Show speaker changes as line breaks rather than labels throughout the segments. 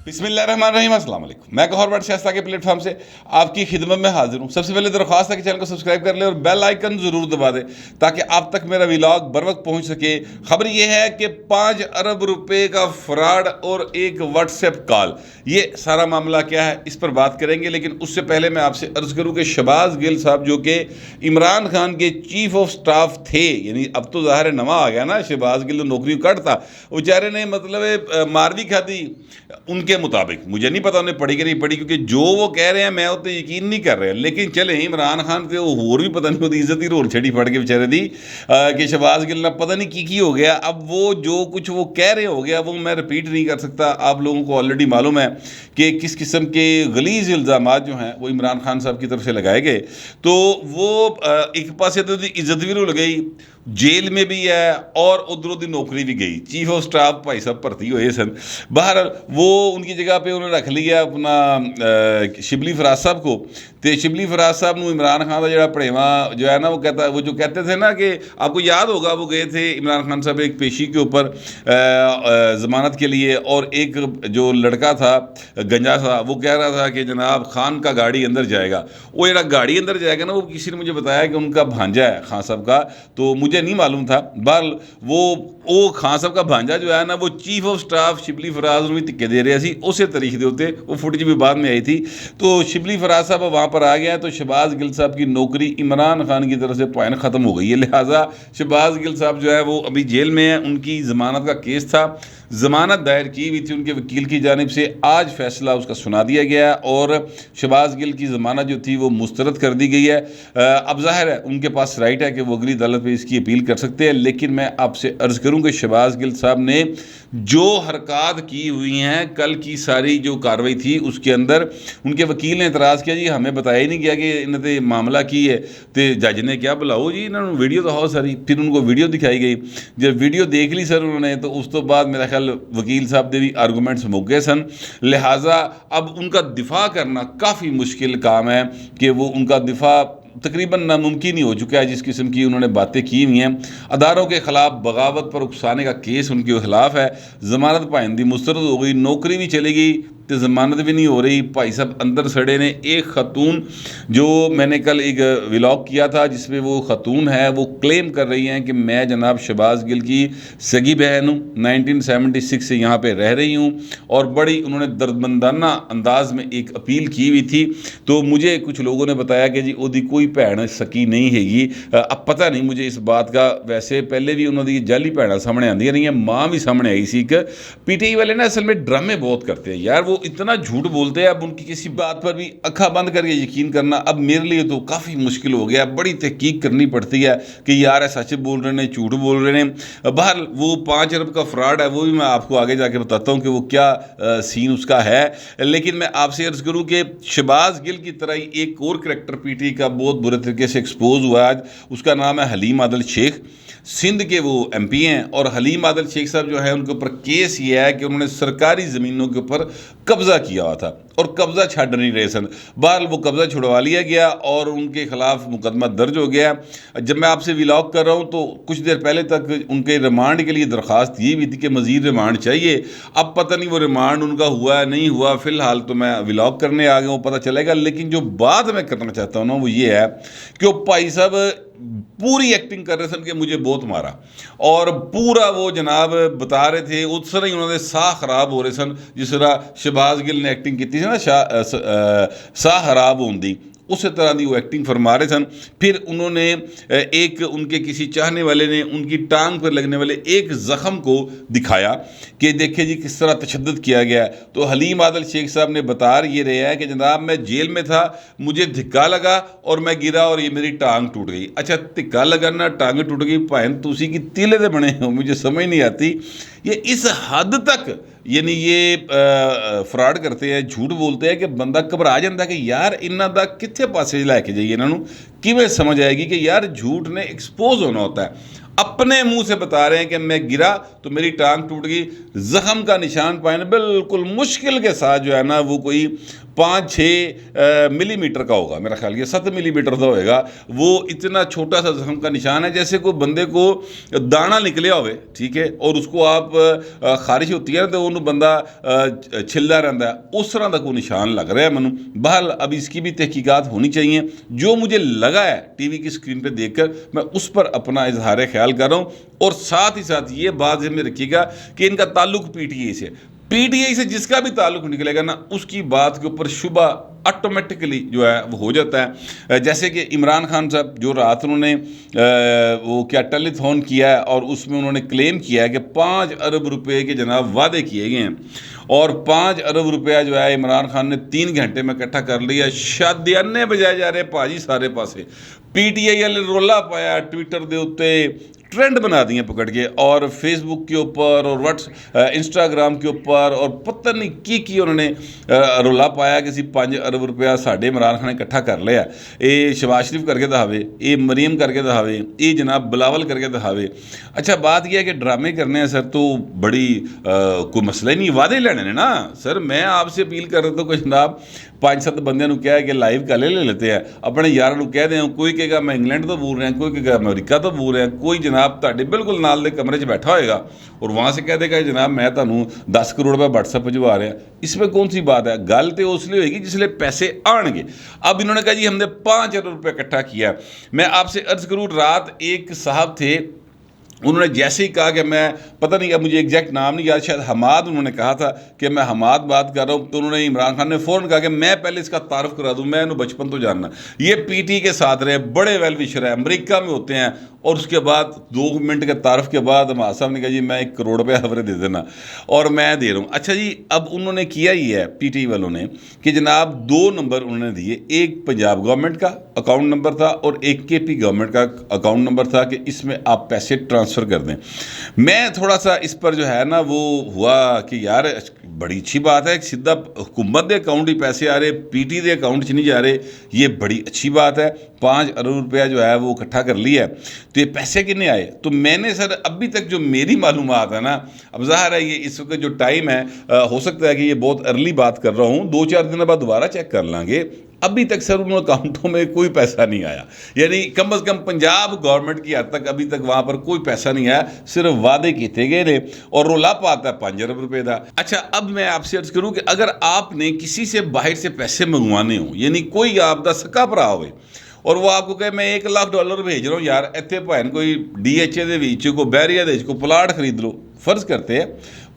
بسم اللہ الرحمن الرحیم، السلام علیکم۔ میں گوہر بٹ شائستہ کے پلیٹ فارم سے آپ کی خدمت میں حاضر ہوں۔ سب سے پہلے درخواست ہے کہ چینل کو سبسکرائب کر لیں اور بیل آئیکن ضرور دبا دیں تاکہ آپ تک میرا ولاگ بر وقت پہنچ سکے۔ خبر یہ ہے کہ 5 ارب روپے کا فراڈ اور ایک واٹس ایپ کال، یہ سارا معاملہ کیا ہے اس پر بات کریں گے، لیکن اس سے پہلے میں آپ سے عرض کروں کہ شہباز گل صاحب جو کہ عمران خان کے چیف آف سٹاف تھے، یعنی اب تو ظاہر نواں آ گیا نا، شہباز گل نوکری کٹ تھا، وہ بیچارے نے مطلب ماروی کھاتی ان کے مطابق، مجھے نہیں پتا انہیں پڑھی کہ نہیں پڑھی، کیونکہ جو وہ کہہ رہے ہیں میں اتنے یقین نہیں کر رہا، لیکن چلیں عمران خان سے وہ اور بھی پتہ نہیں ہوتی عزت ہی رول چھڑی پڑ کے بیچارے دی کہ شہباز گل نہ پتہ نہیں کی ہو گیا۔ اب وہ جو کچھ وہ کہہ رہے ہو گیا وہ میں رپیٹ نہیں کر سکتا، آپ لوگوں کو آلریڈی معلوم ہے کہ کس قسم کے غلیظ الزامات جو ہیں وہ عمران خان صاحب کی طرف سے لگائے گئے۔ تو وہ ایک پاسے تو عزت بھی رول گئی، جیل میں بھی ہے، اور ادھر ادھر نوکری بھی گئی، چیف آف سٹاف بھائی صاحب بھرتی ہوئے سن۔ بہرحال وہ ان کی جگہ پہ انہوں نے رکھ لیا اپنا شبلی فراز صاحب کو، تو شبلی فراز صاحب نے عمران خان کا جڑا پڑھیواں جو ہے نا، وہ کہتا ہے، وہ جو کہتے تھے نا کہ آپ کو یاد ہوگا وہ گئے تھے عمران خان صاحب ایک پیشی کے اوپر ضمانت کے لیے، اور ایک جو لڑکا تھا گنجا تھا وہ کہہ رہا تھا کہ جناب خان کا گاڑی اندر جائے گا، وہ جڑا گاڑی اندر جائے گا نا، وہ کسی نے مجھے بتایا کہ ان کا بھانجا ہے خان صاحب کا، تو مجھے نہیں معلوم تھا۔ بہرحال وہ خان صاحب کا بھانجا جو ہے نا، وہ chief of staff Shibli Faraz نے بھی تکے دے رہے سی، اسی طریقے دے ہوتے، وہ فوٹیج بھی بعد میں آئی تھی۔ تو شبلی فراز صاحب وہاں پر آ گیا، تو شہباز گل صاحب کی نوکری عمران خان کی طرف سے پوائنٹ ختم ہو گئی ہے، لہٰذا شہباز گل صاحب جو ہے وہ ابھی جیل میں ہیں۔ ان کی ضمانت کا کیس تھا، ضمانت دائر کی ہوئی تھی ان کے وکیل کی جانب سے، آج فیصلہ اس کا سنا دیا گیا ہے اور شہباز گل کی ضمانت جو تھی وہ مسترد کر دی گئی ہے۔ اب ظاہر ہے ان کے پاس رائٹ ہے کہ وہ اگلی عدالت پہ اس کی اپیل کر سکتے ہیں، لیکن میں آپ سے عرض کروں کہ شہباز گل صاحب نے جو حرکات کی ہوئی ہیں، کل کی ساری جو کارروائی تھی اس کے اندر ان کے وکیل نے اعتراض کیا، جی ہمیں بتایا ہی نہیں گیا کہ انہوں نے معاملہ کی ہے، تو جج نے کیا بلاؤ جی انہوں نے ویڈیو تو ہو ساری، پھر ان کو ویڈیو دکھائی گئی، جب ویڈیو دیکھ لی سر انہوں نے، تو اس تو بعد میرا خیال وکیل صاحب دے بھی آرگومنٹس مک گئے سن، لہٰذا اب ان کا دفاع کرنا کافی مشکل کام ہے کہ وہ ان کا دفاع تقریباً ناممکن ہی ہو چکا ہے، جس قسم کی انہوں نے باتیں کی ہوئی ہیں۔ اداروں کے خلاف بغاوت پر اکسانے کا کیس ان کے خلاف ہے، ضمانت پائندگی مسترد ہو گئی، نوکری بھی چلے گئی تو ضمانت بھی نہیں ہو رہی، بھائی صاحب اندر سڑے نے۔ ایک خاتون جو میں نے کل ایک ولاگ کیا تھا جس میں وہ خاتون ہے، وہ کلیم کر رہی ہیں کہ میں جناب شہباز گل کی سگی بہن ہوں، 1976 سے یہاں پہ رہ رہی ہوں، اور بڑی انہوں نے دردمندانہ انداز میں ایک اپیل کی ہوئی تھی۔ تو مجھے کچھ لوگوں نے بتایا کہ جی وہ کوئی بھن سکی نہیں ہے گی، اب پتہ نہیں مجھے اس بات کا، ویسے پہلے بھی انہوں نے جعلی بھنیں سامنے آندی رہی ہیں، ماں بھی سامنے آئی سی۔ کہ پی ٹی آئی والے نا اصل میں ڈرامے بہت کرتے ہیں یار، وہ اتنا جھوٹ بولتے ہیں، اب ان کی کسی بات پر بھی اکھا بند کر کے یقین کرنا اب میرے لیے تو کافی مشکل ہو گیا، بڑی تحقیق کرنی پڑتی ہے کہ یار سچ بول رہے ہیں جھوٹ بول رہے ہیں۔ بہرحال وہ 5 ارب کا فراڈ ہے، وہ بھی میں آپ کو آگے جا کے بتاتا ہوں کہ وہ کیا سین اس کا ہے، لیکن میں آپ سے عرض کروں کہ شہباز گل کی طرح ہی ایک اور کریکٹر پی ٹی کا بہت برے طریقے سے ایکسپوز ہوا ہے آج، اس کا نام ہے حلیم عادل شیخ، سندھ کے وہ ایم پی ہیں، اور حلیم عادل شیخ صاحب جو ہے ان کے اوپر کیس یہ ہے کہ انہوں نے سرکاری زمینوں کے اوپر قبضہ کیا ہوا تھا اور قبضہ چھڈ نہیں رہے سن۔ بہرحال وہ قبضہ چھڑوا لیا گیا اور ان کے خلاف مقدمہ درج ہو گیا۔ جب میں آپ سے ولاگ کر رہا ہوں تو کچھ دیر پہلے تک ان کے ریمانڈ کے لیے درخواست یہ بھی تھی کہ مزید ریمانڈ چاہیے، اب پتہ نہیں وہ ریمانڈ ان کا ہوا ہے نہیں ہوا، فی الحال تو میں ولاگ کرنے آ گیا ہوں، پتہ چلے گا۔ لیکن جو بات میں کرنا چاہتا ہوں نا وہ یہ ہے کہ وہ بھائی صاحب پوری ایکٹنگ کر رہے سن کہ مجھے بہت مارا، اور پورا وہ جناب بتا رہے تھے اس طرح ہی انہوں نے ساہ خراب ہو رہے سن، جس طرح شہباز گل نے ایکٹنگ کی تھی نا ساہ خراب ہوندی، اسی طرح دی وہ ایکٹنگ فرما رہے سن۔ پھر انہوں نے ایک ان کے کسی چاہنے والے نے ان کی ٹانگ پر لگنے والے ایک زخم کو دکھایا کہ دیکھیں جی کس طرح تشدد کیا گیا ہے۔ تو حلیم عادل شیخ صاحب نے بتا یہ رہا ہے کہ جناب میں جیل میں تھا، مجھے دھکا لگا اور میں گرا اور یہ میری ٹانگ ٹوٹ گئی۔ اچھا دھکا لگانا ٹانگ ٹوٹ گئی، بھائن توسی کی تیلے دے بنے ہو، مجھے سمجھ نہیں آتی یہ اس حد تک یعنی یہ فراڈ کرتے ہیں، جھوٹ بولتے ہیں کہ بندہ گھبرا جاتا ہے کہ یار انہاں دا کتنے پاسے لے کے جائیے، انہوں کیویں سمجھ آئے گی کہ یار جھوٹ نے ایکسپوز ہونا ہوتا ہے۔ اپنے منہ سے بتا رہے ہیں کہ میں گرا تو میری ٹانگ ٹوٹ گئی. زخم کا نشان پائے بالکل مشکل کے ساتھ جو ہے نا وہ کوئی 5-6 ملی میٹر کا ہوگا, میرا خیال یہ 7 ملی میٹر کا ہوئے گا. وہ اتنا چھوٹا سا زخم کا نشان ہے جیسے کوئی بندے کو دانا نکلیا ہوئے, ٹھیک ہے, اور اس کو آپ خارش ہوتی ہے نا تو انہوں بندہ چھلدا رہتا ہے, اس طرح کا کوئی نشان لگ رہا ہے منو. بہرحال اب اس کی بھی تحقیقات ہونی چاہیے. جو مجھے لگا ہے ٹی وی کی اسکرین پہ دیکھ کر میں اس پر اپنا اظہار خیال کر رہا ہوں. اور ساتھ ہی ساتھ یہ بات ذہن میں رکھیے گا کہ ان کا تعلق پی ٹی آئی سے, پی ٹی آئی سے جس کا بھی تعلق نکلے گا نا اس کی بات کے اوپر شبہ آٹومیٹکلی جو ہے وہ ہو جاتا ہے. جیسے کہ عمران خان صاحب جو رات انہوں نے وہ کیا ٹیلی تھون کیا ہے اور اس میں انہوں نے کلیم کیا ہے کہ 5 ارب روپے کے جناب وعدے کیے گئے ہیں, اور 5 ارب روپیہ جو ہے عمران خان نے 3 گھنٹے میں اکٹھا کر لیا. شادیانے بجائے جا رہے پاجی سارے پاسے. پی ٹی آئی والے رولا پایا ٹویٹر دے اوتے, ٹرینڈ بنا دیے پکڑ کے, اور فیس بک کے اوپر اور انسٹاگرام کے اوپر, اور پتہ نہیں کی انہوں نے رولا پایا کہ 5 ارب روپیہ ساڈے عمران خان نے اکٹھا کر لیا. یہ شہباز شریف کر کے دکھاوے, یہ مریم کر کے دکھاوے, یہ جناب بلاول کر کے دکھاوے. اچھا بات یہ ہے کہ ڈرامے کرنے ہیں سر تو بڑی کوئی مسئلہ ہی نہیں, وعدے لینے نا سر. میں آپ سے اپیل کر رہا تھا کہ جناب 5-7 بندے نو کہا کہ لائیو کالے لے لیتے ہیں, اپنے یار نو کہہ دیں, کوئی کہے گا میں انگلینڈ تو بول رہے ہیں, کوئی کہے گا امریکہ تو بول رہے ہیں, کوئی جناب تاڑے بالکل نال دے کمرے 'چ بیٹھا ہوئے گا اور وہاں سے کہہ دے گا جناب میں تانوں 10 کروڑ روپے واٹس ایپ بھجوا رہے ہیں. اس میں کون سی بات ہے؟ گل تو اس لیے ہوئے گی جس لیے پیسے آن گے. اب انہوں نے کہا جی ہم نے 5 ارب روپے اکٹھا کیا. میں آپ سے عرض کروں, رات ایک صاحب تھے, انہوں نے جیسے ہی کہا کہ میں پتہ نہیں, اب مجھے ایگزیکٹ نام نہیں یاد, شاید حماد انہوں نے کہا تھا کہ میں حماد بات کر رہا ہوں, تو انہوں نے عمران خان نے فوراً کہا کہ میں پہلے اس کا تعارف کرا دوں, میں انہوں بچپن تو جاننا, یہ پی ٹی کے ساتھ رہے, بڑے ویل وشر ہیں, امریکہ میں ہوتے ہیں, اور اس کے بعد 2 منٹ کے تعارف کے بعد حماد صاحب نے کہا جی میں 1 کروڑ روپے خبریں دے دینا, اور میں دے رہا ہوں. اچھا جی اب انہوں نے کیا ہی ہے پی ٹی والوں نے کہ جناب 2 نمبر انہوں نے دیے, ایک پنجاب گورنمنٹ کا اکاؤنٹ نمبر تھا اور ایک کے پی گورنمنٹ کا اکاؤنٹ نمبر تھا کہ اس میں آپ پیسے ٹرانسفر کر دیں. میں تھوڑا سا اس پر جو ہے نا وہ ہوا کہ یار بڑی اچھی بات ہے, سیدھا حکومت دے اکاؤنٹ ہی پیسے آ رہے, پی ٹی دے اکاؤنٹ 'چ نہیں جا رہے, یہ بڑی اچھی بات ہے. 5 ارب روپیہ جو ہے وہ اکٹھا کر لیا ہے, تو یہ پیسے کتنے آئے؟ تو میں نے سر ابھی تک جو میری معلومات ہے نا, اب ظاہر ہے یہ اس وقت جو ٹائم ہے ہو سکتا ہے کہ یہ بہت ارلی بات کر رہا ہوں, 2-4 دن بعد دوبارہ چیک کر لیں گے. ابھی تک سر ان اکاؤنٹوں میں کوئی پیسہ نہیں آیا, یعنی کم از کم پنجاب گورنمنٹ کی حد تک ابھی تک وہاں پر کوئی پیسہ نہیں آیا, صرف وعدے کیتے گئے نے اور رولا پاتا ہے 5 ارب روپے دا. اچھا اب میں آپ سے عرض کروں کہ اگر آپ نے کسی سے باہر سے پیسے منگوانے ہوں, یعنی کوئی آپ دا سکا بھرا ہوئے اور وہ آپ کو کہے میں $1,00,000 بھیج رہا ہوں یار, اتنے بھائن کوئی ڈی ایچ اے دے وچ کو بیریا دے کو پلاٹ خرید لو, فرض کرتے ہیں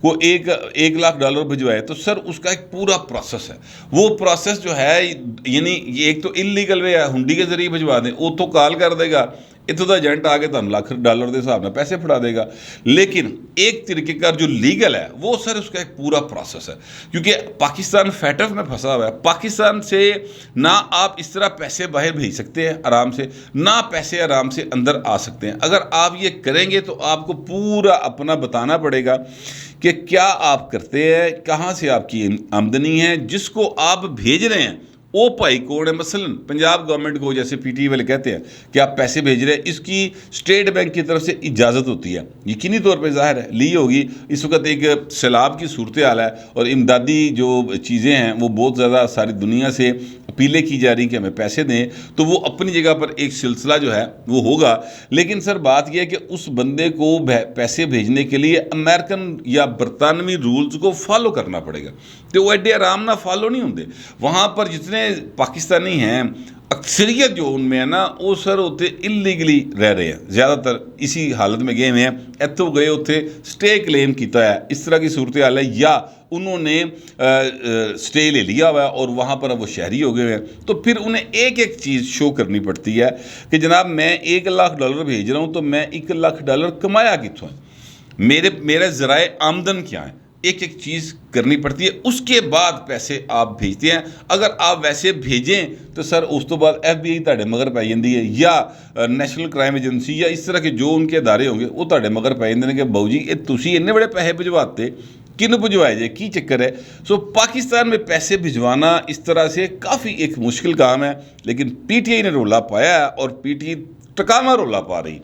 وہ $1,00,000 بھجوائے, تو سر اس کا ایک پورا پروسیس ہے. وہ پروسیس جو ہے یعنی ایک تو انلیگل وے ہے, ہنڈی کے ذریعے بھجوا دیں, وہ تو کال کر دے گا, اتوں کا ایجنٹ آ کے $1,00,000 کے حساب میں پیسے پھڑا دے گا. لیکن ایک طریقے کا جو لیگل ہے وہ سر اس کا ایک پورا پروسیس ہے, کیونکہ پاکستان فیٹف میں پھنسا ہوا ہے. پاکستان سے نہ آپ اس طرح پیسے باہر بھیج سکتے ہیں آرام سے, نہ پیسے آرام سے اندر آ سکتے ہیں. اگر آپ یہ کریں گے تو آپ کو پورا اپنا بتانا پڑے گا کہ کیا آپ کرتے ہیں, کہاں سے آپ کی آمدنی ہے, جس کو آپ بھیج رہے ہیں وہ بھائی کون ہے. مثلاً پنجاب گورنمنٹ کو جیسے پی ٹی والے کہتے ہیں کہ آپ پیسے بھیج رہے ہیں, اس کی اسٹیٹ بینک کی طرف سے اجازت ہوتی ہے, یقینی طور پہ ظاہر ہے لی ہوگی. اس وقت ایک سیلاب کی صورتحال ہے اور امدادی جو چیزیں ہیں وہ بہت زیادہ ساری دنیا سے اپیلیں کی جا رہی ہیں کہ ہمیں پیسے دیں, تو وہ اپنی جگہ پر ایک سلسلہ جو ہے وہ ہوگا. لیکن سر بات یہ ہے کہ اس بندے کو پیسے بھیجنے کے لیے امریکن یا برطانوی رولز کو فالو کرنا پڑے گا, تو وہ ایڈے آرام نہ فالو نہیں ہوتے. وہاں پر جتنے پاکستانی ہیں اکثریت جو ان میں ہے نا وہ سر ہوتے انلیگلی رہ رہے ہیں, زیادہ تر اسی حالت میں گئے ہوئے ہیں. اتوں گئے ہوتے سٹے کلیم کیتا ہے, اس طرح کی صورتحال ہے, یا انہوں نے سٹے لے لیا ہوا ہے اور وہاں پر اب وہ شہری ہو گئے ہوئے ہیں. تو پھر انہیں ایک ایک چیز شو کرنی پڑتی ہے کہ جناب میں $1,00,000 بھیج رہا ہوں, تو میں $1,00,000 کمایا کتوں ہے, میرے ذرائع آمدن کیا ہیں, ایک ایک چیز کرنی پڑتی ہے. اس کے بعد پیسے آپ بھیجتے ہیں. اگر آپ ویسے بھیجیں تو سر اس تو بعد ایف بی آئی تاڑے مگر پائی جاتی ہے, یا نیشنل کرائم ایجنسی, یا اس طرح کے جو ان کے ادارے ہوں گے وہ تاڑے مگر پائی جاتے ہیں کہ باؤ جی تسی اتنے بڑے پیسے بھجواتے, کنوں بھجوائے جائے, کی چکر ہے. سو پاکستان میں پیسے بھجوانا اس طرح سے کافی ایک مشکل کام ہے, لیکن پی ٹی آئی نے رولا پایا ہے اور پی ٹی آئی ٹکاما رولا پا رہی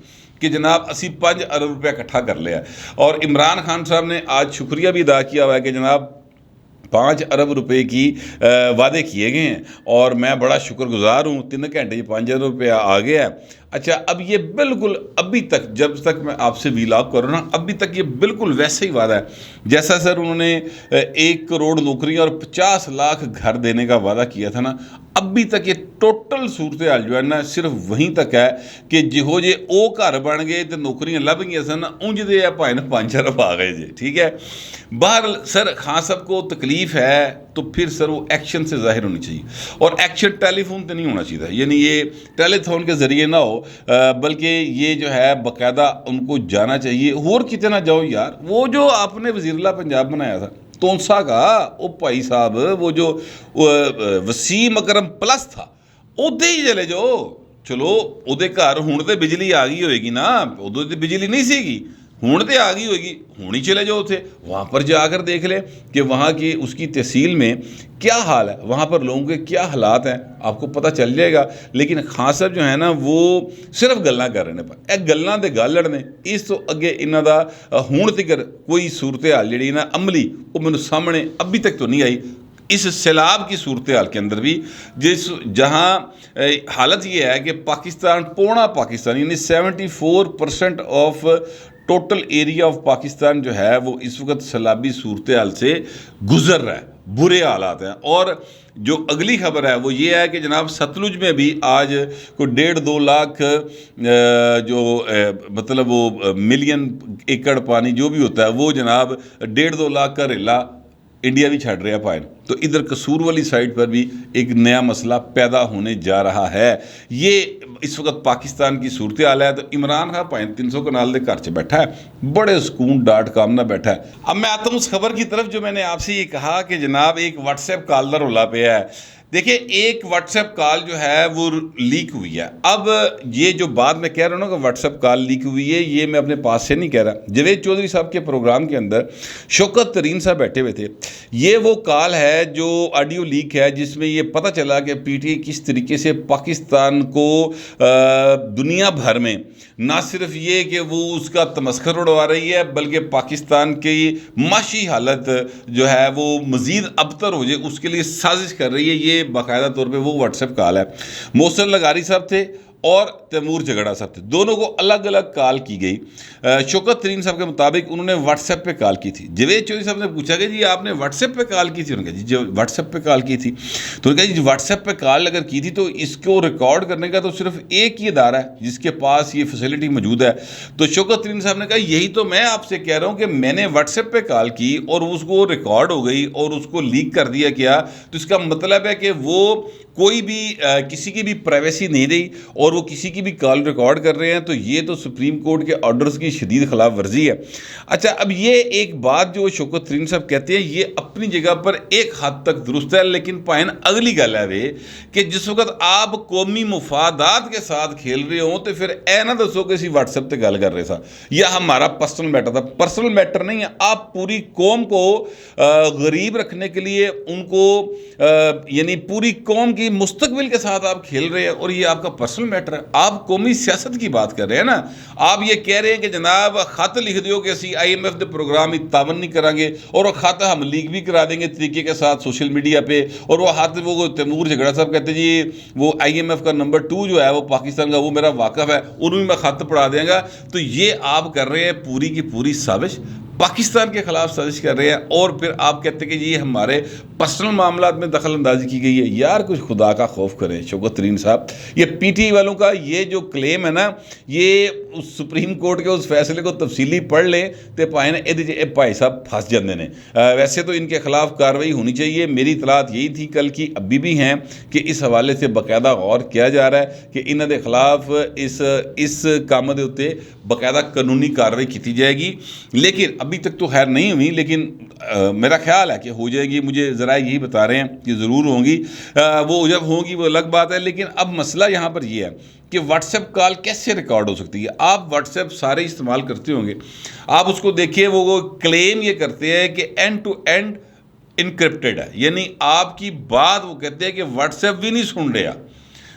کہ جناب اسی 5 ارب روپیہ اکٹھا کر لیا، اور عمران خان صاحب نے آج شکریہ بھی ادا کیا ہوا ہے کہ جناب 5 ارب روپے کی وعدے کیے گئے ہیں، اور میں بڑا شکر گزار ہوں، 3 گھنٹے 5 ارب روپیہ آ گیا ہے۔ اچھا، اب یہ بالکل ابھی تک جب تک میں آپ سے ویلاگ کر رہا ہوں ابھی تک یہ بالکل ویسے ہی وعدہ ہے جیسا سر انہوں نے 1 کروڑ نوکریاں اور 50 لاکھ گھر دینے کا وعدہ کیا تھا نا، ابھی تک یہ ٹوٹل صورتحال جو ہے نا صرف وہیں تک ہے کہ جہو جے او گھر بن گئے تو نوکریاں لب گئی سن، انج دے بھائی 5 ارب آ گئے جی، ٹھیک ہے۔ بہرحال سر خان صاحب کو تکلیف ہے تو پھر سر وہ ایکشن سے ظاہر ہونی چاہیے، اور ایکشن ٹیلی فون پہ نہیں ہونا چاہیے، یعنی یہ ٹیلی فون کے ذریعے نہ ہو، بلکہ یہ جو ہے باقاعدہ ان کو جانا چاہیے۔ اور کتنا جاؤ یار، وہ جو آپ نے وزیر اعلیٰ پنجاب بنایا تھا تونسا کا، وہ بھائی صاحب وہ جو وسیم اکرم پلس تھا ادھے ہی چلے جاؤ، چلو ادھے گھر ہوں تو بجلی آ گئی ہوئے گی نا، ادھر تو بجلی نہیں سی گی، ہوں تو آ گئی ہوئے گی، ہوں ہی چلے جاؤ تھے وہاں پر جا کر دیکھ لیں کہ وہاں کی اس کی تحصیل میں کیا حال ہے، وہاں پر لوگوں کے کیا حالات ہیں، آپ کو پتہ چل جائے گا۔ لیکن خان صاحب جو ہے نا وہ صرف گلاں کر رہے ہیں، اے گلاں تے گل لڑنے، اس تو اگے انہاں دا ہون تکر کوئی صورتحال جڑی نا عملی وہ میرے سامنے ابھی تک تو نہیں آئی۔ اس سیلاب کی صورتحال کے اندر بھی جہاں حالت یہ ہے کہ پاکستان پونا پاکستان یعنی 74% of total area of Pakistan جو ہے وہ اس وقت سیلابی صورتحال سے گزر رہا ہے، برے حالات ہیں۔ اور جو اگلی خبر ہے وہ یہ ہے کہ جناب ستلج میں بھی آج کوئی 1.5-2 لاکھ جو مطلب وہ ملین ایکڑ پانی جو بھی ہوتا ہے وہ جناب 1.5-2 لاکھ کا ریلا انڈیا بھی چھڑ رہا پائن، تو ادھر قصور والی سائٹ پر بھی ایک نیا مسئلہ پیدا ہونے جا رہا ہے۔ یہ اس وقت پاکستان کی صورتحال ہے۔ تو عمران خان پائن 300 کنال دے گھر چ بیٹھا ہے، بڑے سکون .com نہ بیٹھا ہے۔ اب میں آتا ہوں اس خبر کی طرف جو میں نے آپ سے یہ کہا کہ جناب ایک واٹس ایپ کال دا رولا پہ ہے۔ دیکھیں ایک واٹس ایپ کال جو ہے وہ لیک ہوئی ہے۔ اب یہ جو بات میں کہہ رہا ہوں نا کہ واٹس ایپ کال لیک ہوئی ہے، یہ میں اپنے پاس سے نہیں کہہ رہا، جاوید چودھری صاحب کے پروگرام کے اندر شوکت ترین صاحب بیٹھے ہوئے تھے۔ یہ وہ کال ہے جو آڈیو لیک ہے جس میں یہ پتہ چلا کہ پی ٹی آئی کس طریقے سے پاکستان کو دنیا بھر میں نہ صرف یہ کہ وہ اس کا تمسخر اڑوا رہی ہے بلکہ پاکستان کی معاشی حالت جو ہے وہ مزید ابتر ہو جائے اس کے لیے سازش کر رہی ہے۔ یہ باقاعدہ طور پہ وہ واٹس ایپ کال ہے۔ محسن لغاری صاحب تھے اور تیمور جھگڑا صاحب تھے، دونوں کو الگ الگ کال کی گئی۔ شوکت ترین صاحب کے مطابق انہوں نے واٹس ایپ پہ کال کی تھی۔ جاوید چودھری صاحب نے پوچھا کہ جی آپ نے واٹس ایپ پہ کال کی تھی؟ انہوں نے کہا جی واٹس ایپ پہ کال کی تھی۔ تو انہوں نے کہا جی واٹس ایپ پہ کال اگر کی تھی تو اس کو ریکارڈ کرنے کا تو صرف ایک ہی ادارہ ہے جس کے پاس یہ فیسلٹی موجود ہے۔ تو شوکت ترین صاحب نے کہا یہی تو میں آپ سے کہہ رہا ہوں کہ میں نے واٹس ایپ پہ کال کی اور اس کو ریکارڈ ہو گئی اور اس کو لیک کر دیا گیا، تو اس کا مطلب ہے کہ وہ کوئی بھی کسی کی بھی پرائیویسی نہیں رہی اور وہ کسی کی بھی کال ریکارڈ کر رہے ہیں، تو یہ تو سپریم کورٹ کے آرڈرز کی شدید خلاف ورزی ہے۔ اچھا، اب یہ ایک بات جو شوکت ترین صاحب کہتے ہیں یہ اپنی جگہ پر ایک حد تک درست ہے، لیکن پائن اگلی گل ہے وہ کہ جس وقت آپ قومی مفادات کے ساتھ کھیل رہے ہوں تو پھر اے نہ دسو کہ اسی واٹس ایپ پہ گل کر رہے تھا یا ہمارا پرسنل میٹر تھا۔ پرسنل میٹر نہیں ہے، آپ پوری قوم کو غریب رکھنے کے لیے ان کو یعنی پوری قوم کی مستقبل کے ساتھ آپ کھیل رہے ہیں اور یہ آپ کا پرسنل میٹر ہے۔ آپ قومی سیاست کی بات کر رہے ہیں نا، آپ یہ کہہ رہے ہیں کہ جناب خط لکھ دیو کہ اسی IMF دے پروگرام ہی تعاون نہیں کریں گے، اور وہ خط ہم لیک بھی کرا دیں گے طریقے کے ساتھ سوشل میڈیا پہ، اور وہ خط وہ تیمور جھگڑا صاحب کہتے ہیں جی وہ IMF کا نمبر 2 جو ہے وہ پاکستان کا وہ میرا واقف ہے، انہوں بھی میں خط پڑھا دیں گا۔ تو یہ آپ کر رہے ہیں پوری کی پوری سازش، پاکستان کے خلاف سازش کر رہے ہیں، اور پھر آپ کہتے ہیں کہ یہ ہمارے پرسنل معاملات میں دخل اندازی کی گئی ہے۔ یار کچھ خدا کا خوف کریں شوکت ترین صاحب، یہ پی ٹی آئی والوں کا یہ جو کلیم ہے نا، یہ اس سپریم کورٹ کے اس فیصلے کو تفصیلی پڑھ لیں تو پائیں اے بھائی صاحب پھنس جاندے نے۔ ویسے تو ان کے خلاف کارروائی ہونی چاہیے، میری اطلاعات یہی تھی کل کی ابھی بھی ہیں کہ اس حوالے سے باقاعدہ غور کیا جا رہا ہے کہ انہوں کے خلاف اس کام دے اوتے باقاعدہ قانونی کارروائی کی جائے گی، لیکن ابھی تک تو خیر نہیں ہوئی، لیکن میرا خیال ہے کہ ہو جائے گی۔ مجھے ذرائع یہی بتا رہے ہیں کہ ضرور ہوں گی، وہ جب ہوں گی وہ الگ بات ہے۔ لیکن اب مسئلہ یہاں پر یہ ہے کہ واٹس ایپ کال کیسے ریکارڈ ہو سکتی ہے؟ آپ واٹس ایپ سارے استعمال کرتے ہوں گے، آپ اس کو دیکھیے، وہ کلیم یہ کرتے ہیں کہ اینڈ ٹو اینڈ انکرپٹڈ ہے، یعنی آپ کی بات وہ کہتے ہیں کہ واٹس ایپ بھی نہیں سن رہا،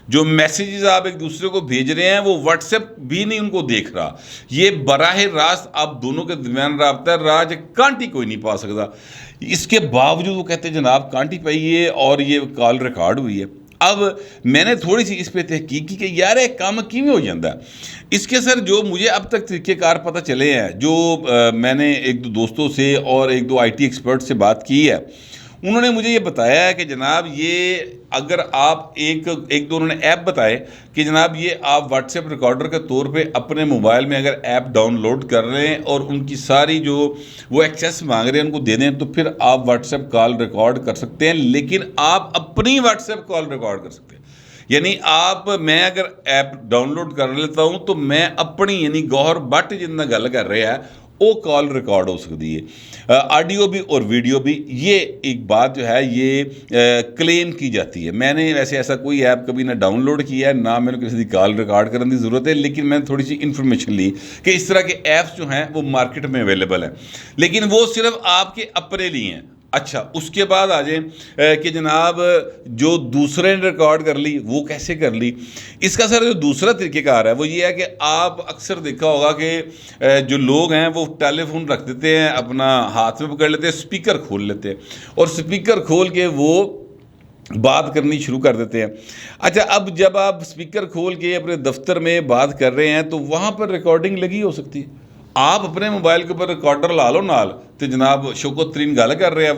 جو میسیجز آپ ایک دوسرے کو بھیج رہے ہیں وہ واٹس ایپ بھی نہیں ان کو دیکھ رہا. یہ براہ راست آپ دونوں کے درمیان رابطہ ہے, راج کانٹی کوئی نہیں پا سکتا. اس کے باوجود وہ کہتے ہیں جناب کانٹی پائی ہے اور یہ کال ریکارڈ ہوئی ہے. اب میں نے تھوڑی سی اس پہ تحقیق کی کہ یار ایک کام کیویں ہو جاتا ہے. اس کے سر جو مجھے اب تک طریقہ کار پتہ چلے ہیں, جو میں نے ایک دو دوستوں سے اور ایک دو آئی ٹی ایکسپرٹ سے بات کی ہے, انہوں نے مجھے یہ بتایا ہے کہ جناب یہ اگر آپ ایک دو انہوں نے ایپ بتائے کہ جناب یہ آپ واٹس ایپ ریکارڈر کے طور پہ اپنے موبائل میں اگر ایپ ڈاؤن لوڈ کر رہے ہیں اور ان کی ساری جو وہ ایکسیس مانگ رہے ہیں ان کو دے دیں تو پھر آپ واٹس ایپ کال ریکارڈ کر سکتے ہیں, لیکن آپ اپنی واٹس ایپ کال ریکارڈ کر سکتے ہیں. یعنی میں اگر ایپ ڈاؤن لوڈ کر لیتا ہوں تو میں اپنی یعنی گوہر بٹ جتنا گل کر رہے ہیں وہ کال ریکارڈ ہو سکتی ہے, آڈیو بھی اور ویڈیو بھی. یہ ایک بات جو ہے یہ کلیم کی جاتی ہے. میں نے ویسے ایسا کوئی ایپ کبھی نہ ڈاؤن لوڈ کیا ہے نہ میں نے کسی کی کال ریکارڈ کرنے کی ضرورت ہے, لیکن میں نے تھوڑی سی انفارمیشن لی کہ اس طرح کے ایپس جو ہیں وہ مارکیٹ میں اویلیبل ہیں, لیکن وہ صرف آپ کے اپنے لیے ہیں. اچھا, اس کے بعد آ جائیں کہ جناب جو دوسرے نے ریکارڈ کر لی وہ کیسے کر لی. اس کا سر جو دوسرا طریقہ کار ہے وہ یہ ہے کہ آپ اکثر دیکھا ہوگا کہ جو لوگ ہیں وہ ٹیلی فون رکھ دیتے ہیں, اپنا ہاتھ میں پکڑ لیتے ہیں, اسپیکر کھول لیتے ہیں اور اسپیکر کھول کے وہ بات کرنی شروع کر دیتے ہیں. اچھا, اب جب آپ اسپیکر کھول کے اپنے دفتر میں بات کر رہے ہیں تو وہاں پر ریکارڈنگ لگی ہو سکتی ہے. آپ اپنے موبائل کے اوپر ریکارڈر لا لو نال تو جناب شوکت ترین گل کر رہے ہیں,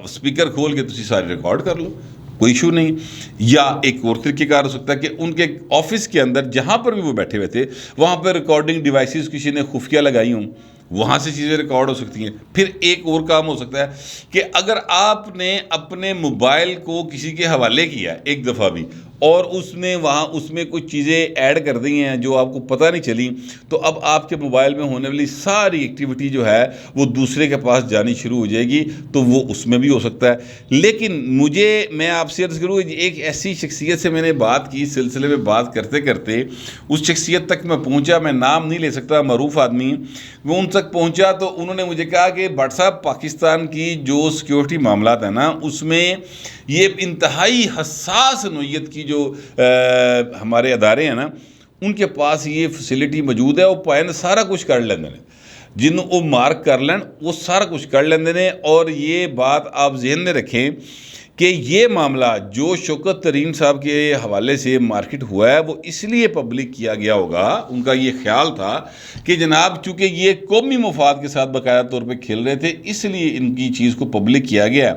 اسپیکر کھول کے تسی سارے ریکارڈ کر لو, کوئی ایشو نہیں. یا ایک اور طریقہ کار ہو سکتا ہے کہ ان کے آفس کے اندر جہاں پر بھی وہ بیٹھے ہوئے تھے وہاں پہ ریکارڈنگ ڈیوائسز کسی نے خفیہ لگائی ہوں, وہاں سے چیزیں ریکارڈ ہو سکتی ہیں. پھر ایک اور کام ہو سکتا ہے کہ اگر آپ نے اپنے موبائل کو کسی کے حوالے کیا ایک دفعہ بھی اور اس میں کچھ چیزیں ایڈ کر دی ہیں جو آپ کو پتہ نہیں چلی, تو اب آپ کے موبائل میں ہونے والی ساری ایکٹیویٹی جو ہے وہ دوسرے کے پاس جانی شروع ہو جائے گی, تو وہ اس میں بھی ہو سکتا ہے. لیکن میں آپ سے عرض کروں ایک ایسی شخصیت سے میں نے بات کی, سلسلے میں بات کرتے کرتے اس شخصیت تک میں پہنچا, میں نام نہیں لے سکتا, معروف آدمی, وہ ان تک پہنچا تو انہوں نے مجھے کہا کہ بٹ صاحب پاکستان کی جو سیکیورٹی معاملات ہیں نا اس میں یہ انتہائی حساس نوعیت کی جو ہمارے ادارے ہیں نا ان کے پاس یہ فیسلٹی موجود ہے, وہ پائن سارا کچھ کر لیندے ہیں, جنہوں وہ مارک کر لین وہ سارا کچھ کر لیندے ہیں. اور یہ بات آپ ذہن میں رکھیں کہ یہ معاملہ جو شوکت ترین صاحب کے حوالے سے مارکیٹ ہوا ہے وہ اس لیے پبلک کیا گیا ہوگا, ان کا یہ خیال تھا کہ جناب چونکہ یہ قومی مفاد کے ساتھ باقاعدہ طور پہ کھیل رہے تھے اس لیے ان کی چیز کو پبلک کیا گیا.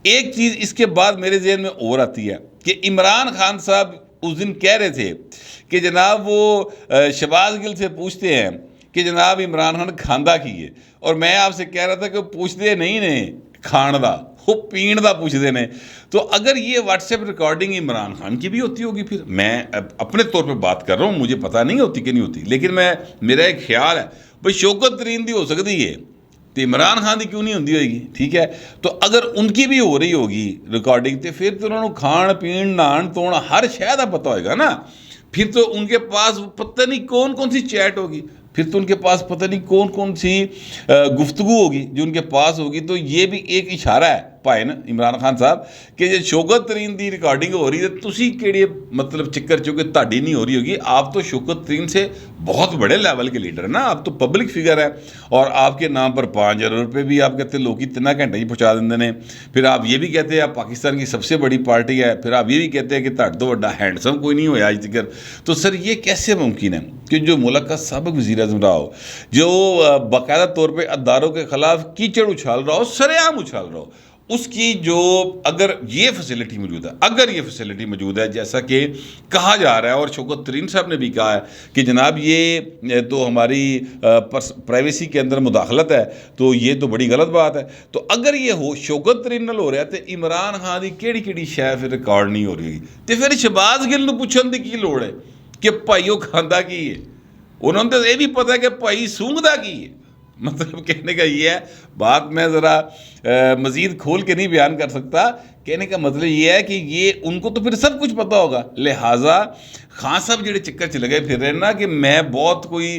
ایک چیز اس کے بعد میرے ذہن میں اور آتی ہے کہ عمران خان صاحب اس دن کہہ رہے تھے کہ جناب وہ شہباز گل سے پوچھتے ہیں کہ جناب عمران خان کھاندہ کی ہے, اور میں آپ سے کہہ رہا تھا کہ پوچھتے نہیں نے کھان دا, وہ پین دا پوچھتے ہیں. تو اگر یہ what's app recording Imran Khan کی بھی ہوتی ہوگی, پھر میں اپنے طور پہ بات کر رہا ہوں, مجھے پتہ نہیں ہوتی کہ نہیں ہوتی, لیکن میرا ایک خیال ہے بھائی شوکت ترین دی ہو سکتی ہے تو عمران خان دی کیوں نہیں ہوتی ہوئے گی. ٹھیک ہے, تو اگر ان کی بھی ہو رہی ہوگی ریکارڈنگ تو پھر تو انہوں نے کھان پین نہان توڑ ہر شے دا پتہ ہوئے گا نا. پھر تو ان کے پاس پتہ نہیں کون سی چیٹ ہوگی, پھر تو ان کے پاس پتہ نہیں کون سی گفتگو ہوگی جو ان کے پاس ہوگی. تو یہ بھی ایک اشارہ ہے پائے نا عمران خان صاحب کہ جو شوکت ترین دی ریکارڈنگ ہو رہی ہے تسی کیڑے مطلب چکر چونکہ تہاڈی نہیں ہو رہی ہوگی. آپ تو شوکت ترین سے بہت بڑے لیول کے لیڈر ہیں نا, آپ تو پبلک فگر ہے, اور آپ کے نام پر 5,000 روپے بھی آپ کہتے ہیں لوگ 3 گھنٹے ہی پہنچا دیں نے. پھر آپ یہ بھی کہتے ہیں آپ پاکستان کی سب سے بڑی پارٹی ہے, پھر آپ یہ بھی کہتے ہیں کہ تہاڈے تو بڑا ہینڈسم کوئی نہیں ہوا آج تک. تو سر یہ کیسے ممکن ہے کہ جو ملک کا سابق وزیر اعظم رہا ہو, جو باقاعدہ طور پہ اداروں کے خلاف کیچڑ اچھال رہا ہو, سرعام اچھال رہا ہو, اس کی جو اگر یہ فیسلٹی موجود ہے جیسا کہ کہا جا رہا ہے, اور شوکت ترین صاحب نے بھی کہا ہے کہ جناب یہ تو ہماری پرائیویسی کے اندر مداخلت ہے, تو یہ تو بڑی غلط بات ہے. تو اگر یہ ہو شوکت ترین نال ہو رہا ہے تو عمران خان دی کیڑی شے پھر ریکارڈ نہیں ہو رہی, تو پھر شہباز گل نو پوچھن دی کی لوڑ ہے کہ بھائی وہ کھاندا کی ہے, انہوں نے تو یہ بھی پتہ ہے کہ بھائی سونگدا کی ہے. مطلب کہنے کا یہ ہے, بات میں ذرا مزید کھول کے نہیں بیان کر سکتا, کہنے کا مطلب یہ ہے کہ یہ ان کو تو پھر سب کچھ پتہ ہوگا, لہٰذا خان صاحب جڑے چکر چلے گئے پھر رہے نا کہ میں بہت کوئی